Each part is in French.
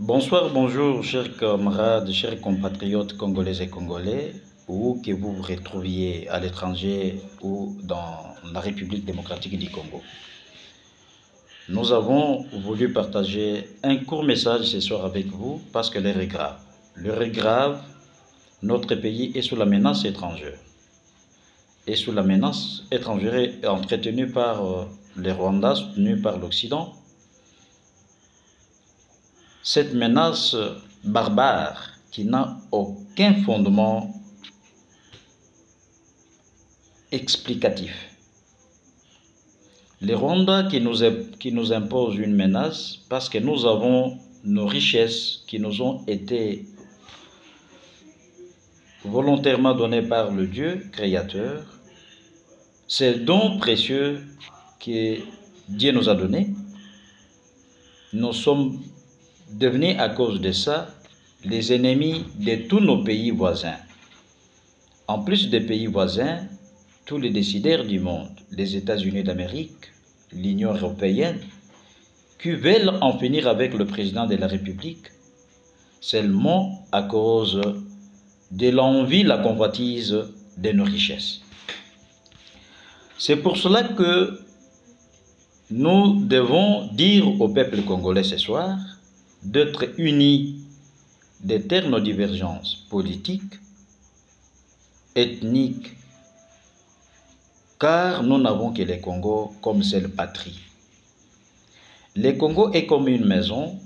Bonsoir, bonjour, chers camarades, chers compatriotes congolais et congolais, où que vous vous retrouviez à l'étranger ou dans la République démocratique du Congo. Nous avons voulu partager un court message ce soir avec vous parce que l'heure est grave. L'heure est grave, notre pays est sous la menace étrangère. Et sous la menace étrangère entretenue par les Rwandais, soutenue par l'Occident. Cette menace barbare qui n'a aucun fondement explicatif. Les Rwandais qui nous imposent une menace parce que nous avons nos richesses qui nous ont été volontairement données par le Dieu créateur. Ces dons précieux que Dieu nous a donnés. Nous sommes devenus à cause de ça les ennemis de tous nos pays voisins. En plus des pays voisins, tous les décideurs du monde, les États-Unis d'Amérique, l'Union européenne, qui veulent en finir avec le président de la République, seulement à cause de l'envie, la convoitise de nos richesses. C'est pour cela que nous devons dire au peuple congolais ce soir d'être unis, de taire nos divergences politiques, ethniques, car nous n'avons que le Congo comme seule patrie. Le Congo est comme une maison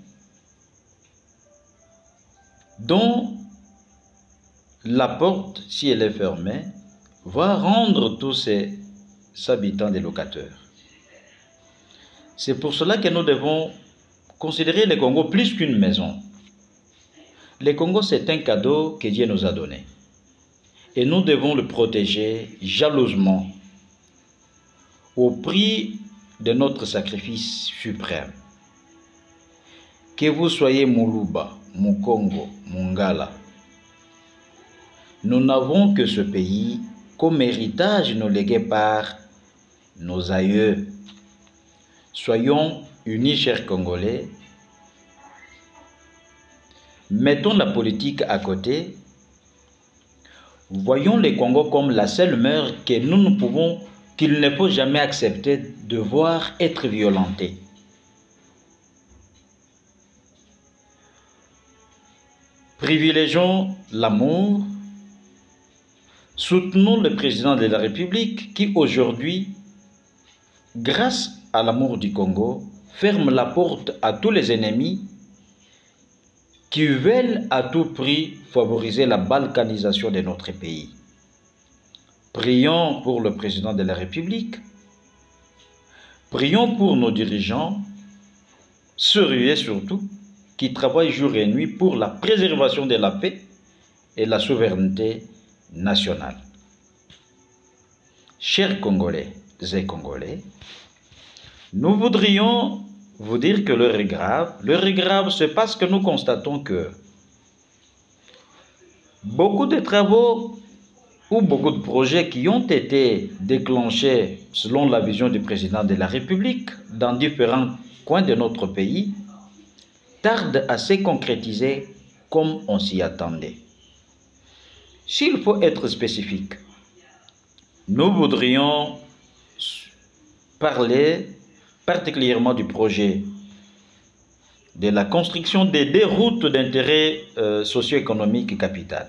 dont la porte, si elle est fermée, va rendre tous ses habitants des locataires. C'est pour cela que nous devons considérer le Congo plus qu'une maison. Le Congo, c'est un cadeau que Dieu nous a donné. Et nous devons le protéger jalousement au prix de notre sacrifice suprême. Que vous soyez Muluba, Mukongo, Mungala, nous n'avons que ce pays comme héritage nous légué par nos aïeux. Soyons unis, chers Congolais. Mettons la politique à côté. Voyons le Congo comme la seule mère que nous ne pouvons, qu'il ne faut jamais accepter de voir être violenté. Privilégions l'amour. Soutenons le président de la République qui aujourd'hui, grâce à l'amour du Congo, ferme la porte à tous les ennemis qui veulent à tout prix favoriser la balkanisation de notre pays. Prions pour le président de la République. Prions pour nos dirigeants, sérieux surtout, qui travaillent jour et nuit pour la préservation de la paix et la souveraineté nationale. Chers Congolais et Congolais, nous voudrions vous dire que l'heure est grave. L'heure est grave, c'est parce que nous constatons que beaucoup de travaux ou beaucoup de projets qui ont été déclenchés selon la vision du président de la République dans différents coins de notre pays tardent à se concrétiser comme on s'y attendait. S'il faut être spécifique, nous voudrions parler particulièrement du projet de la construction des deux routes d'intérêt socio-économique capital.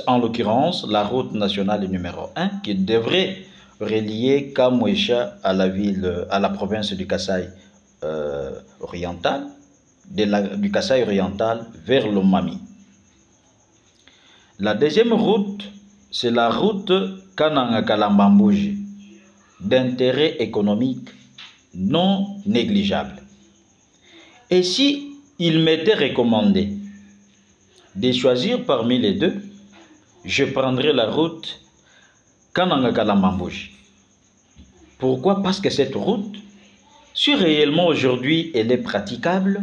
En l'occurrence, la route nationale numéro 1 qui devrait relier Kamwesha à la province du Kasaï oriental, du Kasaï oriental vers l'Omami. La deuxième route, c'est la route Kananga-Kalambambouji, d'intérêt économique non négligeable. Et si il m'était recommandé de choisir parmi les deux, je prendrais la route Kananga-Kalambambouji. Pourquoi? Parce que cette route, si réellement aujourd'hui elle est praticable,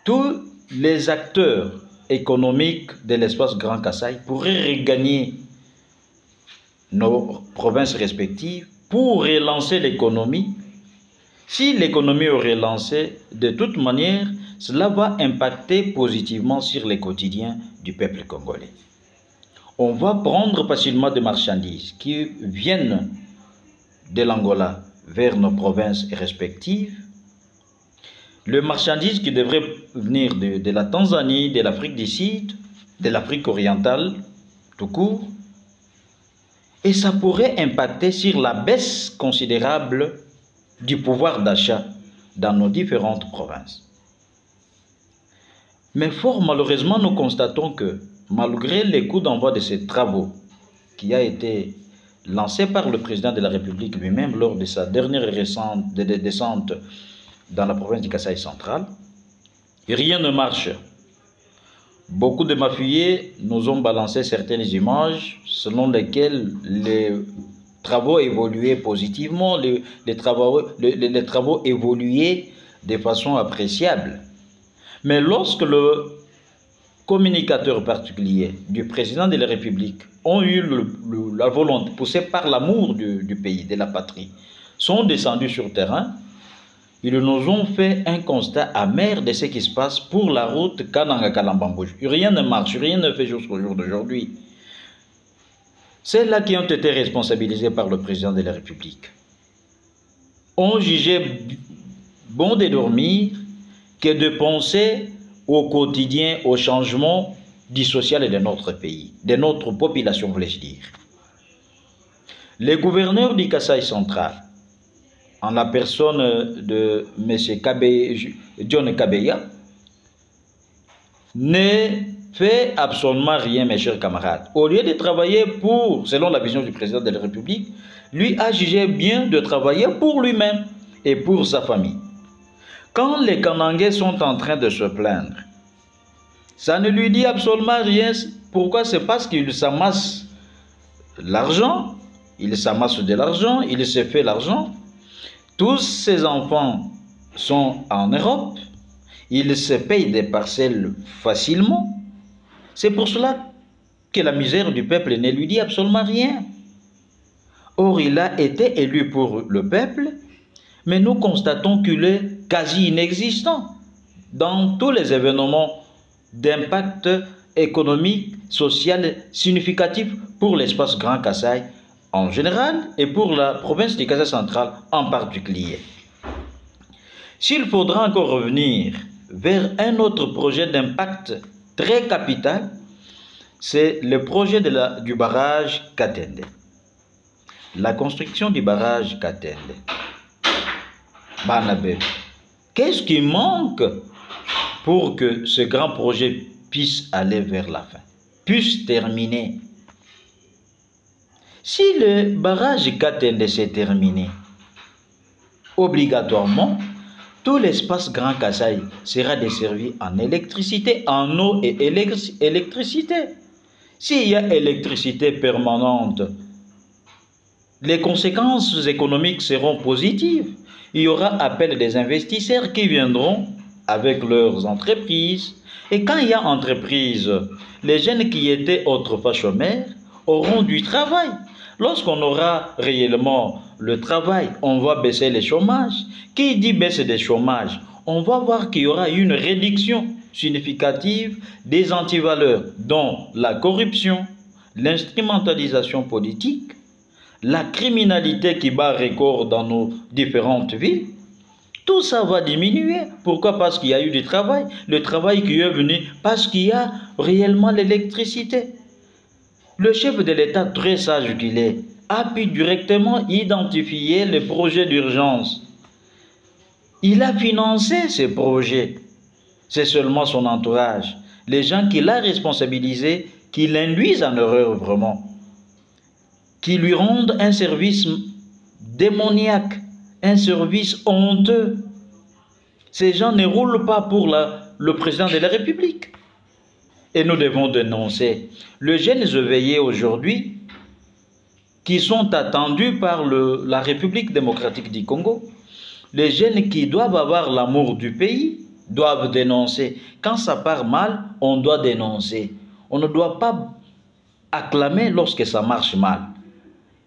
tous les acteurs économiques de l'espace Grand Kasaï pourraient regagner nos provinces respectives pour relancer l'économie. Si l'économie aurait lancé, de toute manière, cela va impacter positivement sur les quotidiens du peuple congolais. On va prendre facilement des marchandises qui viennent de l'Angola vers nos provinces respectives. Les marchandises qui devraient venir de la Tanzanie, de l'Afrique du Sud, de l'Afrique orientale, tout court. Et ça pourrait impacter sur la baisse considérable du pouvoir d'achat dans nos différentes provinces. Mais fort malheureusement, nous constatons que malgré les coups d'envoi de ces travaux qui a été lancé par le président de la République lui-même lors de sa dernière descente dans la province du Kasaï central, rien ne marche. Beaucoup de mafieux nous ont balancé certaines images selon lesquelles les travaux évoluaient positivement, les travaux évoluaient de façon appréciable. Mais lorsque le communicateur particulier du président de la République ont eu la volonté, poussée par l'amour du pays, de la patrie, sont descendus sur terrain, ils nous ont fait un constat amer de ce qui se passe pour la route Kananga-Kalambambouj. Rien ne marche, rien ne fait jusqu'au jour d'aujourd'hui. Celles-là qui ont été responsabilisées par le président de la République ont jugé bon de dormir que de penser au quotidien, au changement du social de notre pays, de notre population, voulais-je dire. Les gouverneurs du Kasaï central, en la personne de M. John Kabeya, ne fait absolument rien, mes chers camarades. Au lieu de travailler pour, selon la vision du président de la République, lui a jugé bien de travailler pour lui-même et pour sa famille. Quand les Kanangais sont en train de se plaindre, ça ne lui dit absolument rien. Pourquoi? C'est parce qu'il s'amasse l'argent, il s'amasse de l'argent, il se fait l'argent. Tous ses enfants sont en Europe, ils se payent des parcelles facilement. C'est pour cela que la misère du peuple ne lui dit absolument rien. Or, il a été élu pour le peuple, mais nous constatons qu'il est quasi inexistant dans tous les événements d'impact économique, social significatif pour l'espace Grand Kasaï en général et pour la province du Kasaï central en particulier. S'il faudra encore revenir vers un autre projet d'impact très capital, c'est le projet du barrage Katende. La construction du barrage Katende. Banabé. Qu'est-ce qui manque pour que ce grand projet puisse aller vers la fin, puisse terminer? Si le barrage Katende s'est terminé, obligatoirement, tout l'espace Grand Kasaï sera desservi en électricité, en eau et électricité. S'il y a électricité permanente, les conséquences économiques seront positives. Il y aura appel des investisseurs qui viendront avec leurs entreprises. Et quand il y a entreprise, les jeunes qui étaient autrefois chômeurs auront du travail. Lorsqu'on aura réellement le travail, on va baisser les chômages. Qui dit baisse des chômages? On va voir qu'il y aura une réduction significative des antivaleurs, dont la corruption, l'instrumentalisation politique, la criminalité qui bat record dans nos différentes villes. Tout ça va diminuer. Pourquoi? Parce qu'il y a eu du travail. Le travail qui est venu parce qu'il y a réellement l'électricité. Le chef de l'État, très sage qu'il est, a pu directement identifier les projets d'urgence. Il a financé ces projets. C'est seulement son entourage, les gens qu'il a responsabilisés, qui l'induisent en erreur vraiment, qui lui rendent un service démoniaque, un service honteux. Ces gens ne roulent pas pour le président de la République. Et nous devons dénoncer les jeunes éveillés aujourd'hui qui sont attendus par la République démocratique du Congo. Les jeunes qui doivent avoir l'amour du pays doivent dénoncer. Quand ça part mal, on doit dénoncer. On ne doit pas acclamer lorsque ça marche mal.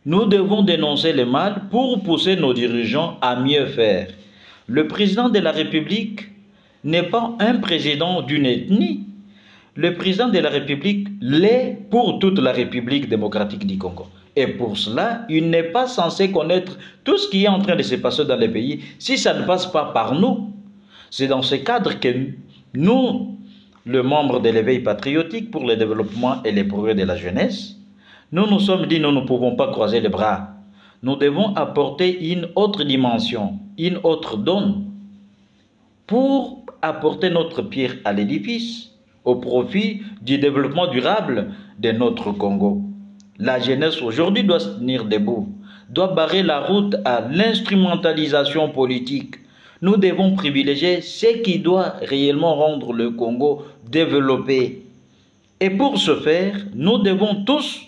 Nous devons dénoncer le mal pour pousser nos dirigeants à mieux faire. Le président de la République n'est pas un président d'une ethnie. Le président de la République l'est pour toute la République démocratique du Congo. Et pour cela, il n'est pas censé connaître tout ce qui est en train de se passer dans les pays si ça ne passe pas par nous. C'est dans ce cadre que nous, le membre de l'éveil patriotique pour le développement et les progrès de la jeunesse, nous nous sommes dit nous ne pouvons pas croiser les bras. Nous devons apporter une autre dimension, une autre donne pour apporter notre pierre à l'édifice au profit du développement durable de notre Congo. La jeunesse aujourd'hui doit se tenir debout, doit barrer la route à l'instrumentalisation politique. Nous devons privilégier ce qui doit réellement rendre le Congo développé. Et pour ce faire, nous devons tous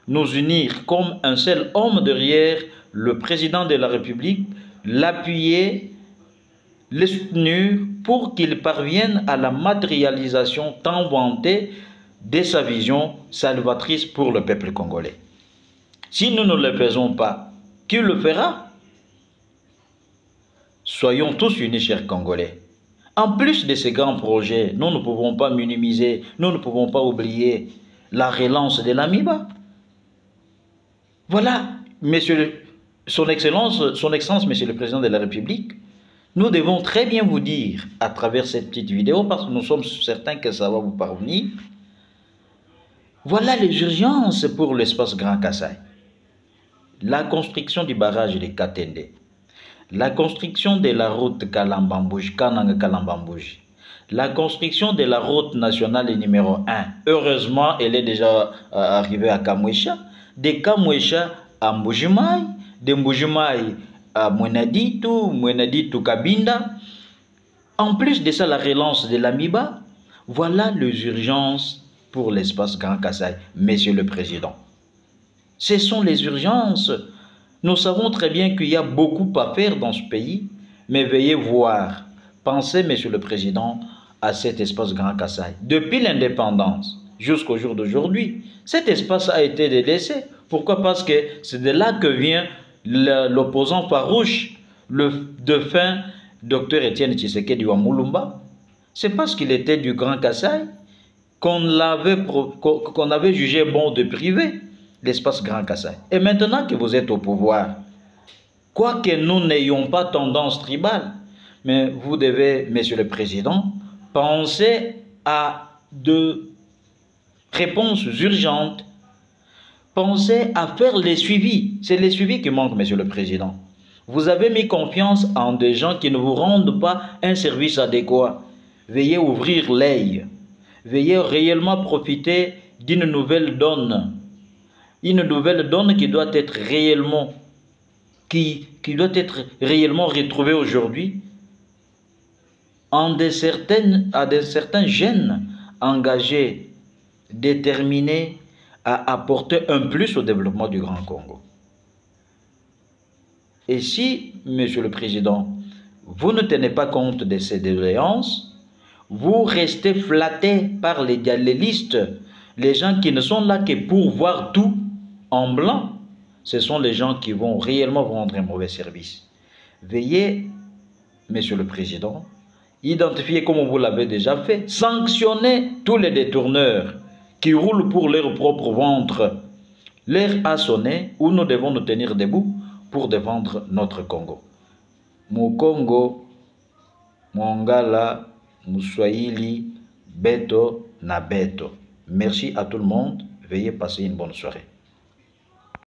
nous unir comme un seul homme derrière le président de la République, l'appuyer, le soutenir pour qu'il parvienne à la matérialisation tant vantée de sa vision salvatrice pour le peuple congolais. Si nous ne le faisons pas, qui le fera? Soyons tous unis, chers Congolais. En plus de ces grands projets, nous ne pouvons pas minimiser, nous ne pouvons pas oublier la relance de l'AMIBA. Voilà, son Excellence, Monsieur le Président de la République, nous devons très bien vous dire à travers cette petite vidéo, parce que nous sommes certains que ça va vous parvenir, voilà les urgences pour l'espace Grand Kassai. La construction du barrage de Katende, la construction de la route Kalambambouji, Kananga-Kalambambouji, la construction de la route nationale numéro 1. Heureusement, elle est déjà arrivée à Kamwesha. De Kamwesha à Mbujimai, de Mbujimai à Mwenaditu Kabinda. En plus de ça, la relance de l'AMIBA. Voilà les urgences pour l'espace Grand Kassai, Monsieur le Président. Ce sont les urgences. Nous savons très bien qu'il y a beaucoup à faire dans ce pays, mais veuillez voir, pensez, Monsieur le Président, à cet espace Grand Kassai. Depuis l'indépendance jusqu'au jour d'aujourd'hui, cet espace a été délaissé. Pourquoi? Parce que c'est de là que vient l'opposant farouche, le défunt Dr Étienne Tshisekedi wa Mulumba. C'est parce qu'il était du Grand Kassai qu'on avait jugé bon de priver l'espace Grand Kassai. Et maintenant que vous êtes au pouvoir, quoique nous n'ayons pas tendance tribale, mais vous devez, Monsieur le Président, penser à de réponses urgentes. Pensez à faire les suivis. C'est les suivis qui manquent, Monsieur le Président. Vous avez mis confiance en des gens qui ne vous rendent pas un service adéquat. Veuillez ouvrir l'œil. Veuillez réellement profiter d'une nouvelle donne. Une nouvelle donne qui doit être réellement, retrouvée aujourd'hui à certains jeunes engagés, déterminés à apporter un plus au développement du Grand Congo. Et si, Monsieur le Président, vous ne tenez pas compte de ces doléances, vous restez flatté par les dialélistes, les gens qui ne sont là que pour voir tout en blanc. Ce sont les gens qui vont réellement vous rendre un mauvais service. Veuillez, Monsieur le Président, identifier comme vous l'avez déjà fait, sanctionner tous les détourneurs qui roulent pour leur propre ventre. L'heure a sonné où nous devons nous tenir debout pour défendre notre Congo. Mukongo, Mongala, Muswahili, Beto, na Beto. Merci à tout le monde. Veuillez passer une bonne soirée.